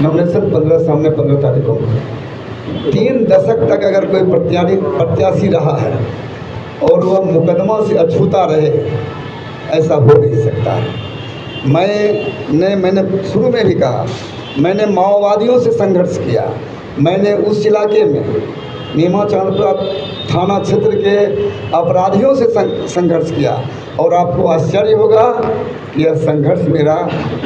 Nomination 15 सामने 15 तारीख को 3 दशक तक अगर कोई प्रत्याशी रहा है और वह मुकदमा से अछूता रहे, ऐसा हो नहीं सकता है। मैंने शुरू में भी कहा, मैंने माओवादियों से संघर्ष किया, मैंने उस इलाके में नीमा चांदपुरा थाना क्षेत्र के अपराधियों से संघर्ष किया और आपको आश्चर्य होगा कि यह संघर्ष मेरा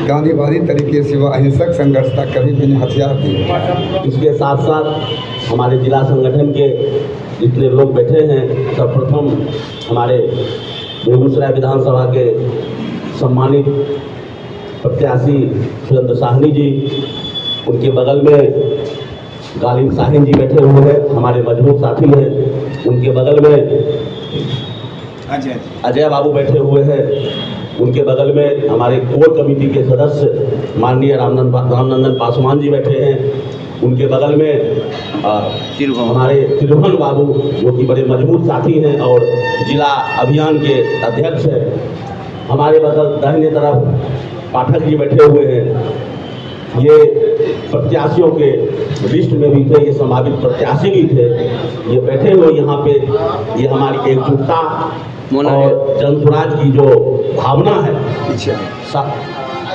गांधीवादी तरीके से व अहिंसक संघर्ष था, कभी मैंने हथियार नहीं। इसके साथ साथ हमारे जिला संगठन के जितने लोग बैठे हैं, सर्वप्रथम हमारे बेगूसराय विधानसभा के सम्मानित प्रत्याशी सुरेंद्र साहनी जी, उनके बगल में गालिब साहिन जी बैठे हुए हैं, हमारे मजबूत साथी हैं। उनके बगल में अजय बाबू बैठे हुए हैं। उनके बगल में हमारे कोर कमेटी के सदस्य माननीय रामनंदन पासवान जी बैठे हैं। उनके बगल में हमारे तिरुवन बाबू, जो कि बड़े मजबूत साथी हैं और जिला अभियान के अध्यक्ष हैं। हमारे बगल दाहिने तरफ पाठक जी बैठे हुए हैं। ये प्रत्याशियों के लिस्ट में भी थे, ये संभावित प्रत्याशी भी थे। ये बैठे हुए यहाँ पे, ये हमारी एकजुटता और जनसुराज की जो भावना है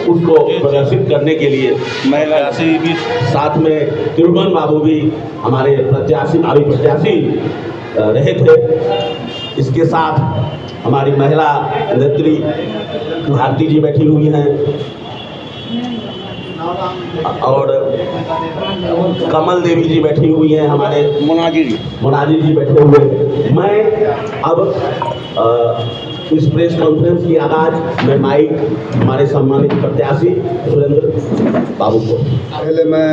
उसको प्रदर्शित करने के लिए महिला से भी साथ में तिरुवन बाबू भी हमारे भावी प्रत्याशी रहे थे। इसके साथ हमारी महिला नेत्री भारती जी बैठी हुई हैं और कमल देवी जी बैठी हुई हैं, हमारे मोनाजी जी बैठे हुए हैं। मैं अब इस प्रेस कॉन्फ्रेंस की आगाज मैं माइक हमारे सम्मानित प्रत्याशी सुरेंद्र बाबू को। पहले मैं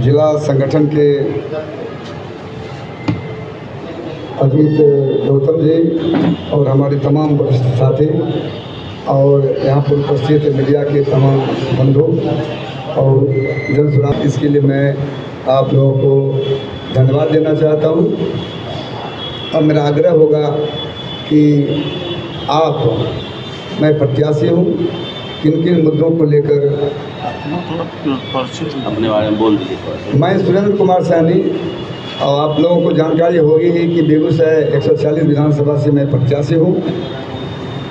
जिला संगठन के अजीत गौतम जी और हमारे तमाम वरिष्ठ साथी और यहाँ पर उपस्थित मीडिया के तमाम बंधु और जनसुराज, इसके लिए मैं आप लोगों को धन्यवाद देना चाहता हूँ। अब मेरा आग्रह होगा कि मैं प्रत्याशी हूँ, किन किन मुद्दों को लेकर अपने बारे में बोल दीजिए। मैं सुरेंद्र कुमार साहनी, और आप लोगों को जानकारी होगी कि बेगूसराय 146 विधानसभा से मैं प्रत्याशी हूँ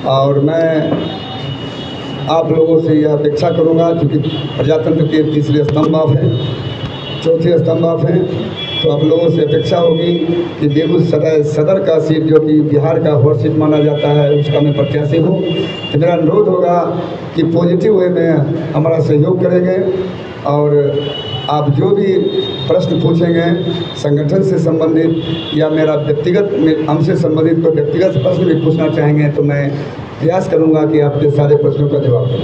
और मैं आप लोगों से यह अपेक्षा करूंगा, क्योंकि प्रजातंत्र के तीसरे स्तंभ आप हैं, चौथे स्तंभ आप हैं, तो आप लोगों से अपेक्षा होगी कि बेगूसराय सदर का सीट, जो कि बिहार का हॉट सीट माना जाता है, उसका मैं प्रत्याशी हूँ। तो मेरा अनुरोध होगा कि पॉजिटिव वे में हमारा सहयोग करेंगे और आप जो भी प्रश्न पूछेंगे संगठन से संबंधित या मेरा व्यक्तिगत हमसे संबंधित कोई व्यक्तिगत प्रश्न भी पूछना चाहेंगे तो मैं प्रयास करूंगा कि आपके सारे प्रश्नों का जवाब दूँ।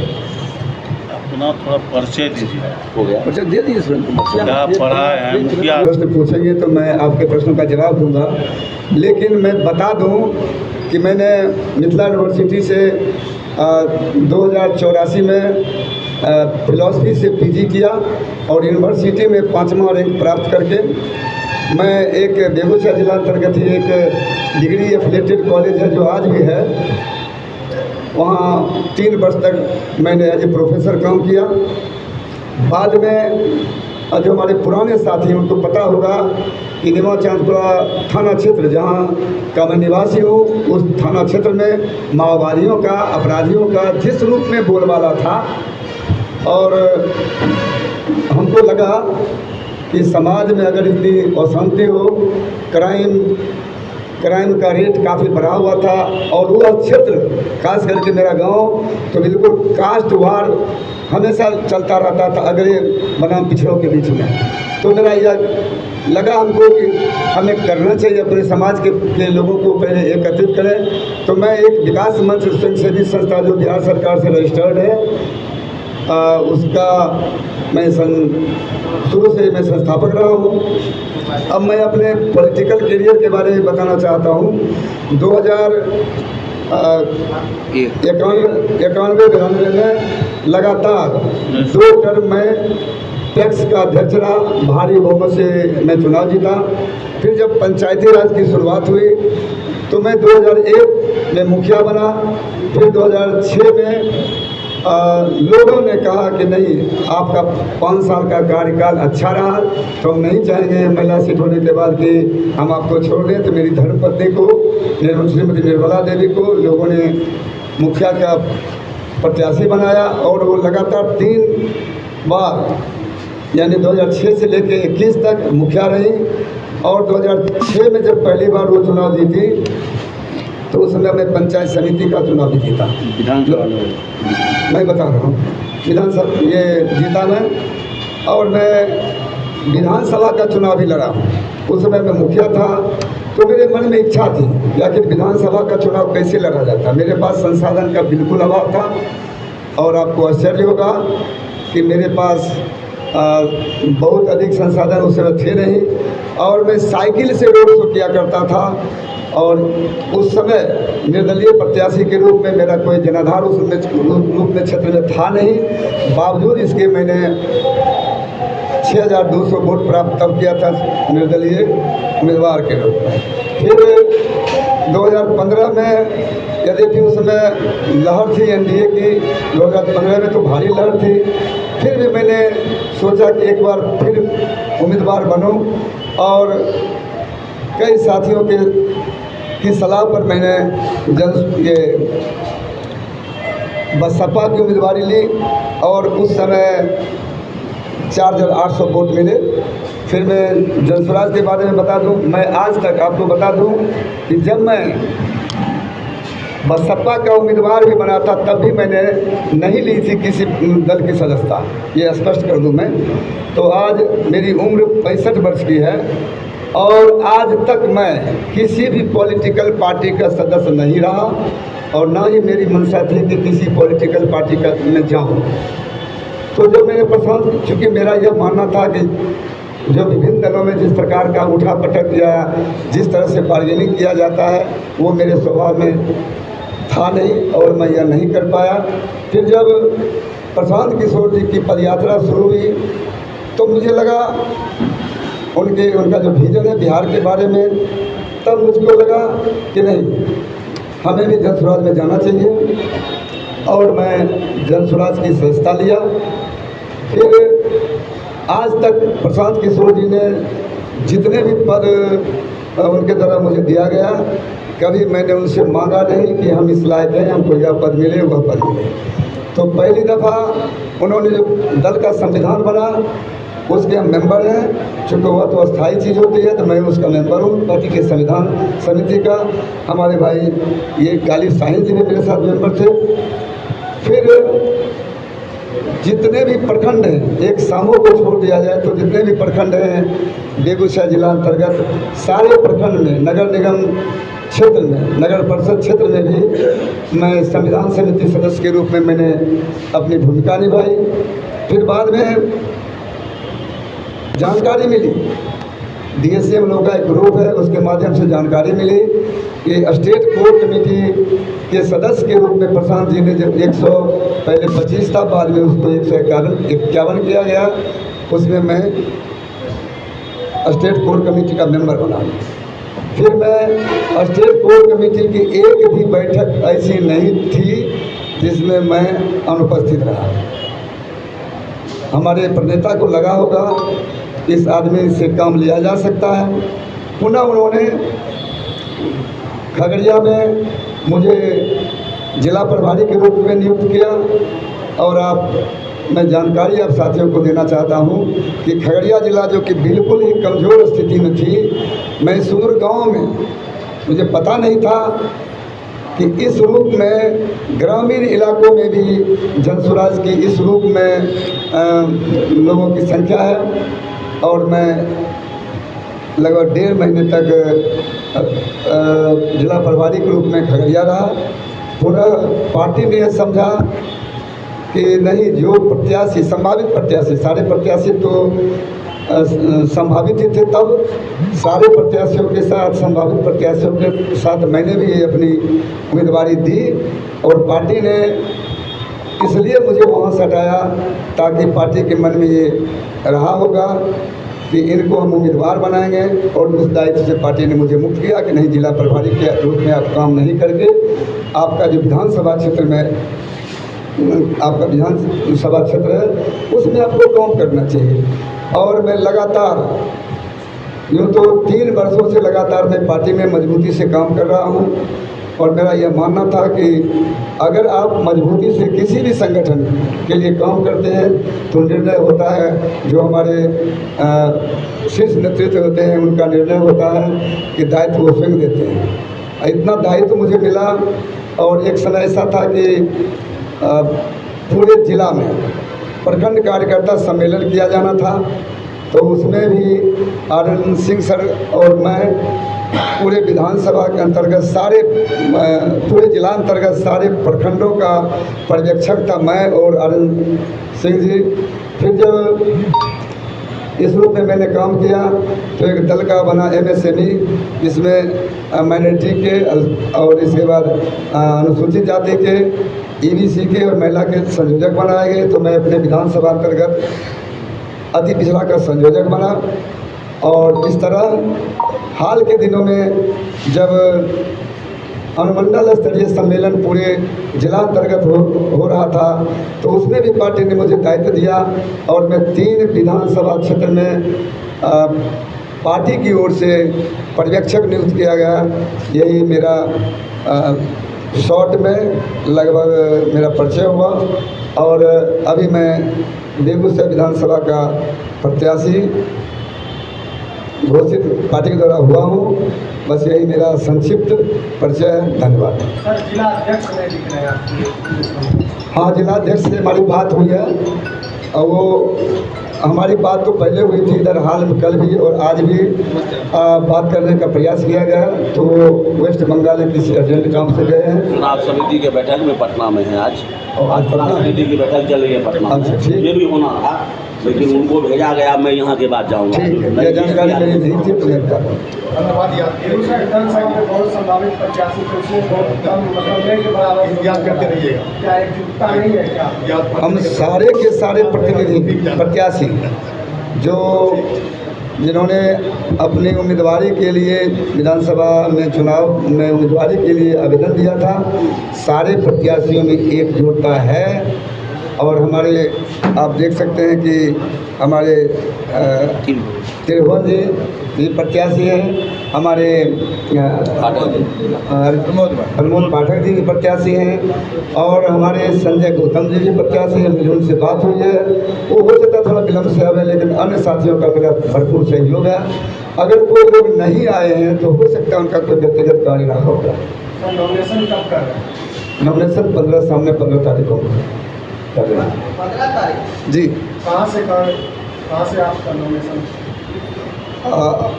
अपना थोड़ा परिचय दीजिए। हो गया परिचय दे दीजिए। क्या पढ़ा है, क्या प्रश्न पूछेंगे तो मैं आपके प्रश्नों का जवाब दूंगा। लेकिन मैं बता दूं कि मैंने मिथिला यूनिवर्सिटी से 2084 में फिलॉसफी से पीजी किया और यूनिवर्सिटी में 5वां रैंक प्राप्त करके मैं एक बेगूसराय जिला अंतर्गत ही एक डिग्री एफिलेटेड कॉलेज है जो आज भी है, वहाँ 3 वर्ष तक मैंने एज ए प्रोफेसर काम किया। बाद में जो हमारे पुराने साथी उनको पता होगा कि नीमा चांदपुरा थाना क्षेत्र जहाँ का मैं निवासी हूँ, उस थाना क्षेत्र में माओवादियों का, अपराधियों का जिस रूप में बोलबाला था और हमको लगा कि समाज में अगर इतनी अशांति हो, क्राइम का रेट काफ़ी बढ़ा हुआ था और वह क्षेत्र खास करके मेरा गांव तो बिल्कुल कास्ट वार हमेशा चलता रहता था अगले बनाम पिछड़ों के बीच में। तो मेरा यह लगा हमको कि हमें करना चाहिए, अपने समाज के लोगों को पहले एकत्रित करें। तो मैं एक विकास मंच स्वयंसेवी संस्था जो बिहार सरकार से रजिस्टर्ड है, उसका मैं शुरू से मैं संस्थापक रहा हूँ। अब मैं अपने पॉलिटिकल करियर के बारे में बताना चाहता हूँ। 91 में लगातार 2 टर्म में टैक्स का अध्यक्ष रहा, भारी बहुमत से मैं चुनाव जीता। फिर जब पंचायती राज की शुरुआत हुई तो मैं 2001 में मुखिया बना, फिर 2006 में लोगों ने कहा कि नहीं, आपका 5 साल का कार्यकाल अच्छा रहा, तो हम नहीं चाहेंगे महिला सीट होने के बाद कि हम आपको छोड़ दें। तो मेरी धर्मपत्नी को, श्रीमती निर्मला देवी को लोगों ने मुखिया का प्रत्याशी बनाया और वो लगातार 3 बार यानी 2006 से लेकर 21 तक मुखिया रही। और 2006 में जब पहली बार वो चुनाव जीती तो उस समय मैं पंचायत समिति का चुनाव भी जीता। विधानसभा मैं बता रहा हूँ, विधानसभा ये जीता मैं, और मैं विधानसभा का चुनाव भी लड़ा हूँ। उस समय मैं मुखिया था, तो मेरे मन में इच्छा थी कि आखिर विधानसभा का चुनाव कैसे लड़ा जाता। मेरे पास संसाधन का बिल्कुल अभाव था, और आपको आश्चर्य होगा कि मेरे पास बहुत अधिक संसाधन उस समय थे नहीं, और मैं साइकिल से रोड शो किया करता था। और उस समय निर्दलीय प्रत्याशी के रूप में मेरा कोई जनाधार उस रूप में क्षेत्र में था नहीं, बावजूद इसके मैंने 6200 वोट प्राप्त तब किया था निर्दलीय उम्मीदवार के रूप में। फिर 2015 में, यद्यपि उस समय लहर थी एनडीए की, 2015 में तो भारी लहर थी, फिर भी मैंने सोचा कि एक बार फिर उम्मीदवार बनूं, और कई साथियों की सलाह पर मैंने बसपा की उम्मीदवारी ली, और उस समय 4800 वोट मिले। फिर मैं जनस्वराज के बारे में बता दूं, मैं आज तक आपको बता दूं कि जब मैं बसपा का उम्मीदवार भी बना था तब भी मैंने नहीं ली थी किसी दल की सदस्यता, ये स्पष्ट कर दूं मैं। तो आज मेरी उम्र 65 वर्ष की है, और आज तक मैं किसी भी पॉलिटिकल पार्टी का सदस्य नहीं रहा, और ना ही मेरी मंशा थी कि किसी पॉलिटिकल पार्टी का में जाऊँ। तो जब मैंने पसंद, चूँकि मेरा यह मानना था कि जो विभिन्न दलों में जिस प्रकार का उठा पटक या जिस तरह से बार्गेनिंग किया जाता है वो मेरे स्वभाव में था नहीं, और मैं यह नहीं कर पाया। फिर जब प्रशांत किशोर जी की पदयात्रा शुरू हुई तो मुझे लगा उनका जो विजन है बिहार के बारे में, तब मुझको लगा कि नहीं, हमें भी जनस्वराज में जाना चाहिए, और मैं जनस्वराज की सदस्यता लिया। फिर आज तक प्रशांत किशोर जी ने जितने भी पद उनके द्वारा मुझे दिया गया, कभी मैंने उनसे मांगा नहीं कि हम इस लायक हैं, हमको यह पद मिले वह पद मिले। तो पहली दफ़ा उन्होंने जो दल का संविधान बना उसके हम मेंबर हैं, चूँकि वह तो अस्थायी चीज़ होती है, तो मैं उसका मेंबर हूँ पार्टी के संविधान समिति का। हमारे भाई ये गालिब साहिब जी भी मेरे साथ मेंबर थे। फिर जितने भी प्रखंड हैं, एक सामो को छोड़ दिया जाए तो जितने भी प्रखंड हैं बेगूसराय जिला अंतर्गत, सारे प्रखंड में, नगर निगम क्षेत्र में, नगर परिषद क्षेत्र में भी मैं संविधान समिति सदस्य के रूप में मैंने अपनी भूमिका निभाई। फिर बाद में जानकारी मिली, DSM लोग का एक ग्रुप है, उसके माध्यम से जानकारी मिली कि स्टेट कोर कमेटी के सदस्य के रूप में प्रशांत जी ने जब 100 पहले 25 था, बाद में उसको 151 किया गया, उसमें मैं स्टेट कोर कमेटी का मेंबर बना। फिर मैं स्टेट कोर कमेटी की एक भी बैठक ऐसी नहीं थी जिसमें मैं अनुपस्थित रहा। हमारे प्रणेता को लगा होगा इस आदमी से काम लिया जा सकता है। पुनः उन्होंने खगड़िया में मुझे जिला प्रभारी के रूप में नियुक्त किया, और मैं जानकारी आप साथियों को देना चाहता हूं कि खगड़िया जिला जो कि बिल्कुल ही कमज़ोर स्थिति में थी, मैं सुदूर गांव में, मुझे पता नहीं था कि इस रूप में ग्रामीण इलाकों में भी जनस्वराज की इस रूप में लोगों की संख्या है। और मैं लगभग 1.5 महीने तक जिला प्रभारी के रूप में खगड़िया रहा। पुनः पार्टी ने यह समझा कि नहीं, जो प्रत्याशी, संभावित प्रत्याशी, सारे प्रत्याशी तो संभावित ही थे, तब सारे प्रत्याशियों के साथ, संभावित प्रत्याशियों के साथ मैंने भी अपनी उम्मीदवारी दी, और पार्टी ने इसलिए मुझे वहाँ से हटाया ताकि पार्टी के मन में ये रहा होगा कि इनको हम उम्मीदवार बनाएंगे, और उस दायित्व से पार्टी ने मुझे मुक्त किया कि नहीं, जिला प्रभारी के रूप में आप काम नहीं करके आपका जो विधानसभा क्षेत्र में आपका विधानसभा क्षेत्र है, उसमें आपको काम करना चाहिए। और मैं लगातार यूँ तो 3 वर्षों से लगातार मैं पार्टी में मजबूती से काम कर रहा हूँ और मेरा यह मानना था कि अगर आप मजबूती से किसी भी संगठन के लिए काम करते हैं तो निर्णय होता है, जो हमारे शीर्ष नेतृत्व होते हैं उनका निर्णय होता है कि दायित्व वो स्वयं देते हैं। इतना दायित्व मुझे मिला और एक समय ऐसा था कि पूरे जिला में प्रखंड कार्यकर्ता सम्मेलन किया जाना था, तो उसमें भी आनंद सिंह सर और मैं पूरे विधानसभा के अंतर्गत सारे पूरे जिला अंतर्गत सारे प्रखंडों का पर्यवेक्षक था मैं और आनंद सिंह जी। फिर जब इस रूप में मैंने काम किया तो एक दल का बना MSME, जिसमें माइनॉरिटी के और इसके बाद अनुसूचित जाति के, EBC के और महिला के संयोजक बनाए गए। तो मैं अपने विधानसभा अंतर्गत अति पिछड़ा का संयोजक बना। और इस तरह हाल के दिनों में जब अनुमंडल स्तरीय सम्मेलन पूरे जिला अंतर्गत हो रहा था तो उसमें भी पार्टी ने मुझे दायित्व दिया और मैं 3 विधानसभा क्षेत्र में पार्टी की ओर से पर्यवेक्षक नियुक्त किया गया। यही मेरा शॉर्ट में लगभग मेरा परिचय हुआ और अभी मैं बेगूसराय विधानसभा का प्रत्याशी घोषित पार्टी के द्वारा हुआ हूँ। बस यही मेरा संक्षिप्त परिचय है। धन्यवाद। सर, जिला अध्यक्ष ने दिख रहे हैं आपकी? हाँ, जिला अध्यक्ष से हमारी बात हुई है और वो हमारी बात तो पहले हुई थी इधर हाल में, कल भी और आज भी बात करने का प्रयास किया गया। तो वेस्ट बंगाल में किसी अर्जेंट काम से गए हैं। चुनाव समिति के बैठक में पटना में है आज, और आज चुनाव समिति की बैठक चल रही है पटना में। अच्छा, ठीक। ये भी होना था लेकिन उनको भेजा गया, मैं यहाँ के बाद जाऊँगा। ठीक है, यह जानकारी मेरी नहीं थी तो मैं बता दूँ। धन्यवाद। बेगूसराय विधानसभा में बहुत संभावित प्रत्याशी तो उसमें बहुत कम मतलब के बराबर इंतजार करते रहिएगा। क्या एकजुटता नहीं है क्या? हम सारे के सारे प्रतिनिधि प्रत्याशी जो जिन्होंने अपनी उम्मीदवारी के लिए विधानसभा में चुनाव में उम्मीदवारी के लिए आवेदन दिया था, सारे प्रत्याशियों में एकजुटता है। और हमारे आप देख सकते हैं कि हमारे त्रिभुवन जी भी प्रत्याशी हैं, हमारे प्रमोद पाठक जी भी प्रत्याशी हैं और हमारे संजय गौतम जी भी प्रत्याशी हैं। मेरी उनसे बात हुई है, वो हो सकता थोड़ा विलम्ब से आवे, लेकिन अन्य साथियों का मेरा भरपूर सहयोग है। अगर कोई लोग नहीं आए हैं तो हो सकता है उनका कोई व्यक्तिगत कार्य रहा होगा। नॉमिनेशन कब कर रहे हैं? नॉमिनेशन 15 तारीख को कर रहे हैं। 15 तारीख जी। कहाँ से आपका नॉमिनेशन?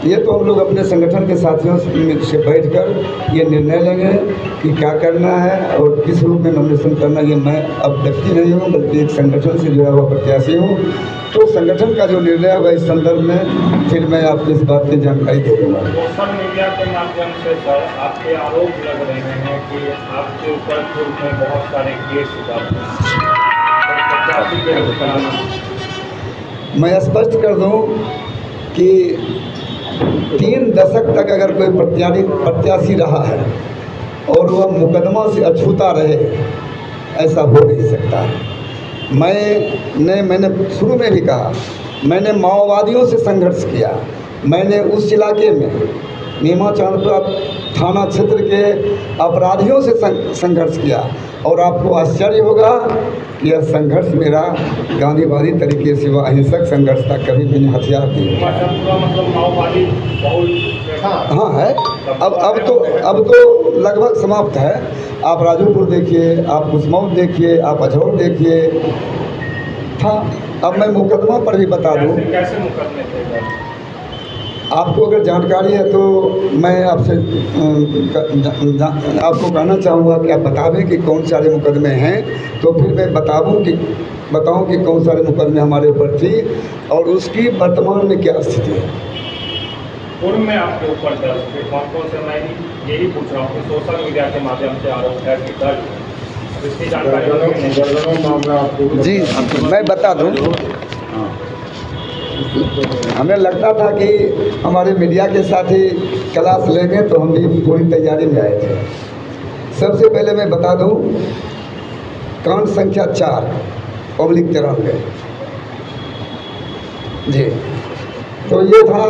ये तो हम लोग अपने संगठन के साथियों से बैठकर ये निर्णय लेंगे कि क्या करना है और किस रूप में नॉमिनेशन करना। ये मैं अब व्यक्ति नहीं हूँ बल्कि एक संगठन से जुड़ा हुआ प्रत्याशी हूँ। तो संगठन का जो निर्णय होगा इस संदर्भ में फिर मैं आपको इस बात की जानकारी दे दूँगा। सोशल मीडिया के माध्यम से सर आपके आरोप लग रहे हैं कि आपके ऊपर पूर्व में बहुत सारे केस मैं स्पष्ट कर दूं कि 3 दशक तक अगर कोई प्रत्याशी रहा है और वह मुकदमा से अछूता रहे, ऐसा हो नहीं सकता है। मैंने शुरू में भी कहा, मैंने माओवादियों से संघर्ष किया। मैंने उस इलाके में नीमा चांदपुरा थाना क्षेत्र के अपराधियों से संघर्ष किया और आपको आश्चर्य होगा यह संघर्ष मेरा गांधीवादी तरीके से वह अहिंसक संघर्ष था, कभी भी हथियार नहीं। मतलब माओवादी हाँ है। अब तो लगभग समाप्त है। आप राजूपुर देखिए, आप कुसमौत देखिए, आप अझौर देखिए। हाँ, अब मैं मुकदमा पर भी बता दूँ। कैसे मुकदमे थे? आपको अगर जानकारी है तो मैं आपसे आपको कहना चाहूँगा कि आप बतावें कि कौन सारे मुकदमे हैं, तो फिर मैं बताऊँ कि कौन सारे मुकदमे हमारे ऊपर थी और उसकी वर्तमान में क्या स्थिति है। पूर्व में आपके ऊपर दर्ज थे कौन से? मैं यही पूछ रहा हूँ कि सोशल मीडिया के माध्यम से आरोप है कि दर्ज, इसकी जानकारी जी मैं बता दूँ। हमें लगता था कि हमारे मीडिया के साथी क्लास लेंगे तो हम भी पूरी तैयारी में आए थे। सबसे पहले मैं बता दूं कांड संख्या 4/93। जी, तो ये था